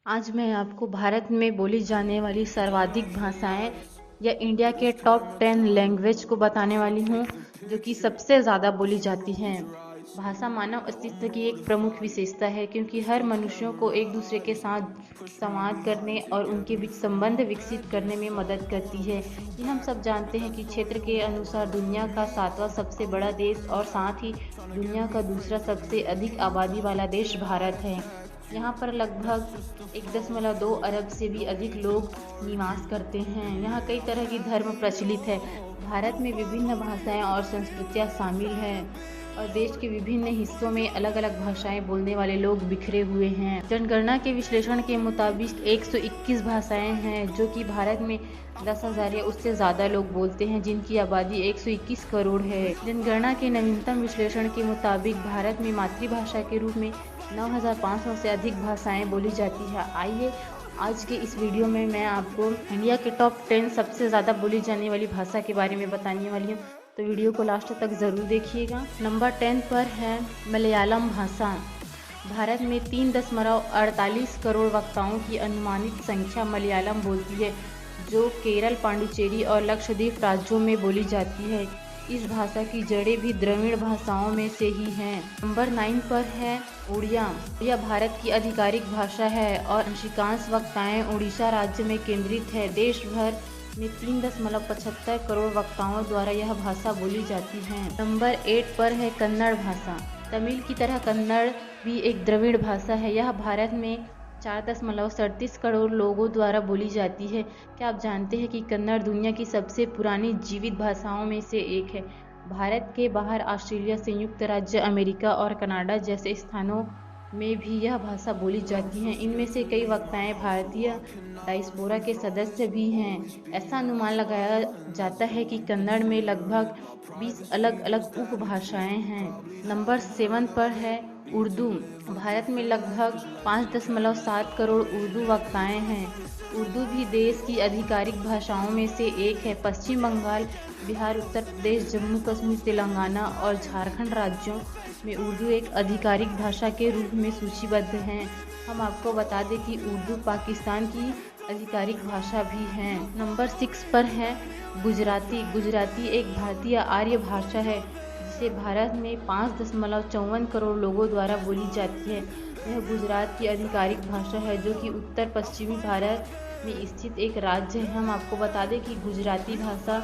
आज मैं आपको भारत में बोली जाने वाली सर्वाधिक भाषाएं या इंडिया के टॉप 10 लैंग्वेज को बताने वाली हूँ जो कि सबसे ज़्यादा बोली जाती हैं। भाषा मानव अस्तित्व की एक प्रमुख विशेषता है क्योंकि हर मनुष्यों को एक दूसरे के साथ संवाद करने और उनके बीच संबंध विकसित करने में मदद करती है। ये हम सब जानते हैं कि क्षेत्र के अनुसार दुनिया का 7वां सबसे बड़ा देश और साथ ही दुनिया का दूसरा सबसे अधिक आबादी वाला देश भारत है। यहाँ पर लगभग 1.2 अरब से भी अधिक लोग निवास करते हैं। यहाँ कई तरह की धर्म प्रचलित है। भारत में विभिन्न भाषाएं और संस्कृतियाँ शामिल हैं और देश के विभिन्न हिस्सों में अलग अलग भाषाएं बोलने वाले लोग बिखरे हुए हैं। जनगणना के विश्लेषण के मुताबिक 121 भाषाएं हैं जो कि भारत में 10,000 या उससे ज़्यादा लोग बोलते हैं, जिनकी आबादी 121 करोड़ है। जनगणना के नवीनतम विश्लेषण के मुताबिक भारत में मातृभाषा के रूप में 9,500 से अधिक भाषाएं बोली जाती है। आइए आज के इस वीडियो में मैं आपको इंडिया के टॉप 10 सबसे ज़्यादा बोली जाने वाली भाषा के बारे में बताने वाली हूँ, तो वीडियो को लास्ट तक ज़रूर देखिएगा। नंबर 10 पर है मलयालम भाषा। भारत में 3.48 करोड़ वक्ताओं की अनुमानित संख्या मलयालम बोलती है, जो केरल, पांडिचेरी और लक्षद्वीप राज्यों में बोली जाती है। इस भाषा की जड़ें भी द्रविड़ भाषाओं में से ही हैं। नंबर 9 पर है उड़िया। यह भारत की आधिकारिक भाषा है और अंशिकांश वक्ताएं उड़ीसा राज्य में केंद्रित है। देश भर में 3.75 करोड़ वक्ताओं द्वारा यह भाषा बोली जाती है। नंबर 8 पर है कन्नड़ भाषा। तमिल की तरह कन्नड़ भी एक द्रविड़ भाषा है। यह भारत में 4.37 करोड़ लोगों द्वारा बोली जाती है। क्या आप जानते हैं कि कन्नड़ दुनिया की सबसे पुरानी जीवित भाषाओं में से एक है। भारत के बाहर ऑस्ट्रेलिया, संयुक्त राज्य अमेरिका और कनाडा जैसे स्थानों में भी यह भाषा बोली जाती है। इनमें से कई वक्ताएं भारतीय डायस्पोरा के सदस्य भी हैं। ऐसा अनुमान लगाया जाता है कि कन्नड़ में लगभग 20 अलग अलग उपभाषाएं हैं। नंबर 7 पर है उर्दू। भारत में लगभग 5.7 करोड़ उर्दू वक्ताएं हैं। उर्दू भी देश की आधिकारिक भाषाओं में से एक है। पश्चिम बंगाल, बिहार, उत्तर प्रदेश, जम्मू कश्मीर, तेलंगाना और झारखंड राज्यों में उर्दू एक आधिकारिक भाषा के रूप में सूचीबद्ध है। हम आपको बता दें कि उर्दू पाकिस्तान की आधिकारिक भाषा भी है। नंबर 6 पर है गुजराती। गुजराती एक भारतीय आर्य भाषा है जिसे भारत में 5.54 करोड़ लोगों द्वारा बोली जाती है। यह गुजरात की आधिकारिक भाषा है जो कि उत्तर पश्चिमी भारत में स्थित एक राज्य है। हम आपको बता दें कि गुजराती भाषा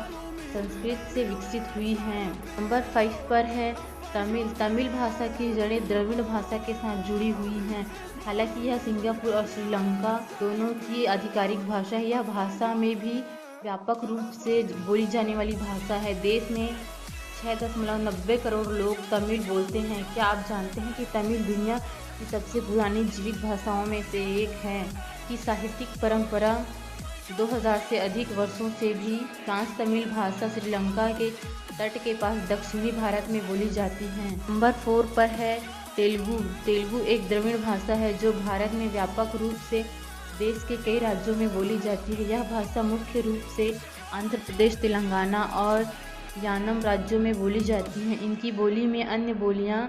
संस्कृत से विकसित हुई है। नंबर 5 पर है तमिल। तमिल भाषा की जड़ें द्रविड़ भाषा के साथ जुड़ी हुई हैं। हालांकि यह सिंगापुर और श्रीलंका दोनों की आधिकारिक भाषा है। यह भाषा में भी व्यापक रूप से बोली जाने वाली भाषा है। देश में 6.90 करोड़ लोग तमिल बोलते हैं। क्या आप जानते हैं कि तमिल दुनिया की सबसे पुरानी जीवित भाषाओं में से एक है कि साहित्यिक परंपरा 2000 से अधिक वर्षों से भी फ्रांस तमिल भाषा श्रीलंका के तट के पास दक्षिणी भारत में बोली जाती है। नंबर 4 पर है तेलुगु। तेलुगु एक द्रविड़ भाषा है जो भारत में व्यापक रूप से देश के कई राज्यों में बोली जाती है। यह भाषा मुख्य रूप से आंध्र प्रदेश, तेलंगाना और यानम राज्यों में बोली जाती हैं। इनकी बोली में अन्य बोलियां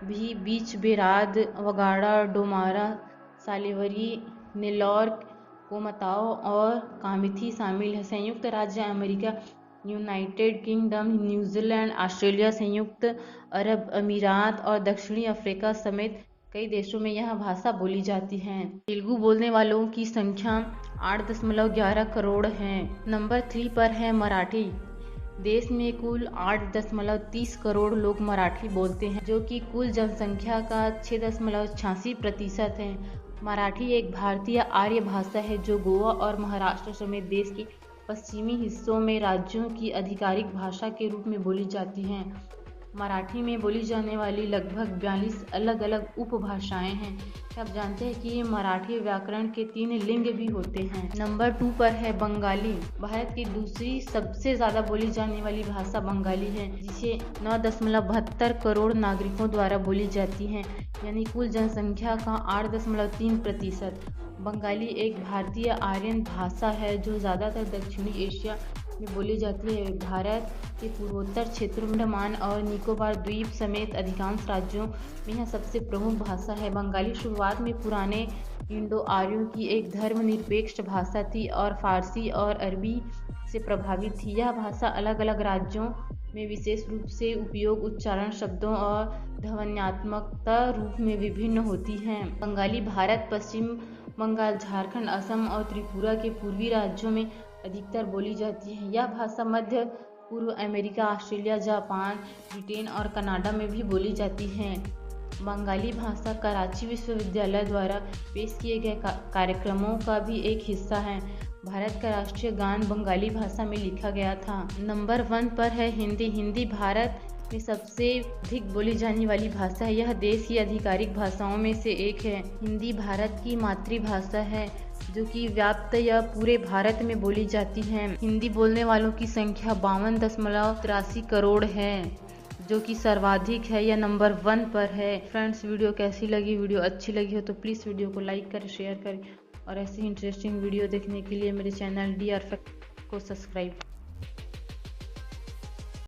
भी बीच बेराद, वगाड़ा, डोमारा, सालेवरी, नेल्लौर, कोमताओ और कामिथी शामिल है। संयुक्त राज्य America, United kingdom, New Zealand, Australia, संयुक्त अरब अमीरात और दक्षिणी अफ्रीका समेत कई देशों में यह भाषा बोली जाती है। तेलुगु बोलने वालों की संख्या 8.11 करोड़ है। नंबर 3 पर है मराठी। देश में कुल 8.30 करोड़ लोग मराठी बोलते हैं, जो कि कुल जनसंख्या का 6.86% है। मराठी एक भारतीय आर्य भाषा है जो गोवा और महाराष्ट्र समेत देश के पश्चिमी हिस्सों में राज्यों की आधिकारिक भाषा के रूप में बोली जाती है। मराठी में बोली जाने वाली लगभग 42 अलग अलग उपभाषाएं हैं। आप जानते हैं कि ये मराठी व्याकरण के 3 लिंग भी होते हैं। नंबर 2 पर है बंगाली। भारत की दूसरी सबसे ज़्यादा बोली जाने वाली भाषा बंगाली है, जिसे 9.72 करोड़ नागरिकों द्वारा बोली जाती है, यानी कुल जनसंख्या का 8.3%। बंगाली एक भारतीय आर्यन भाषा है जो ज़्यादातर दक्षिणी एशिया में बोली जाती है। भारत के पूर्वोत्तर क्षेत्रों, अंडमान और निकोबार द्वीप समेत अधिकांश राज्यों में यह सबसे प्रमुख भाषा है। बंगाली शुरुआत में पुराने इंडो आर्यों की एक धर्मनिरपेक्ष भाषा थी और फारसी और अरबी से प्रभावित थी। यह भाषा अलग अलग राज्यों में विशेष रूप से उपयोग, उच्चारण, शब्दों और ध्वन्यात्मकता रूप में विभिन्न होती है। बंगाली भारत, पश्चिम बंगाल, झारखंड, असम और त्रिपुरा के पूर्वी राज्यों में अधिकतर बोली जाती है। यह भाषा मध्य पूर्व अमेरिका, ऑस्ट्रेलिया, जापान, ब्रिटेन और कनाडा में भी बोली जाती है। बंगाली भाषा कराची विश्वविद्यालय द्वारा पेश किए गए कार्यक्रमों का भी एक हिस्सा है। भारत का राष्ट्रीय गान बंगाली भाषा में लिखा गया था। नंबर 1 पर है हिंदी। हिंदी भारत में सबसे अधिक बोली जाने वाली भाषा है। यह देश की आधिकारिक भाषाओं में से एक है। हिंदी भारत की मातृभाषा है जो कि व्याप्त या पूरे भारत में बोली जाती है। हिंदी बोलने वालों की संख्या 52.83 करोड़ है, जो कि सर्वाधिक है या नंबर 1 पर है। फ्रेंड्स, वीडियो कैसी लगी? वीडियो अच्छी लगी हो तो प्लीज़ वीडियो को लाइक करें, शेयर करें और ऐसी इंटरेस्टिंग वीडियो देखने के लिए मेरे चैनल DR फैक्ट को सब्सक्राइब करें।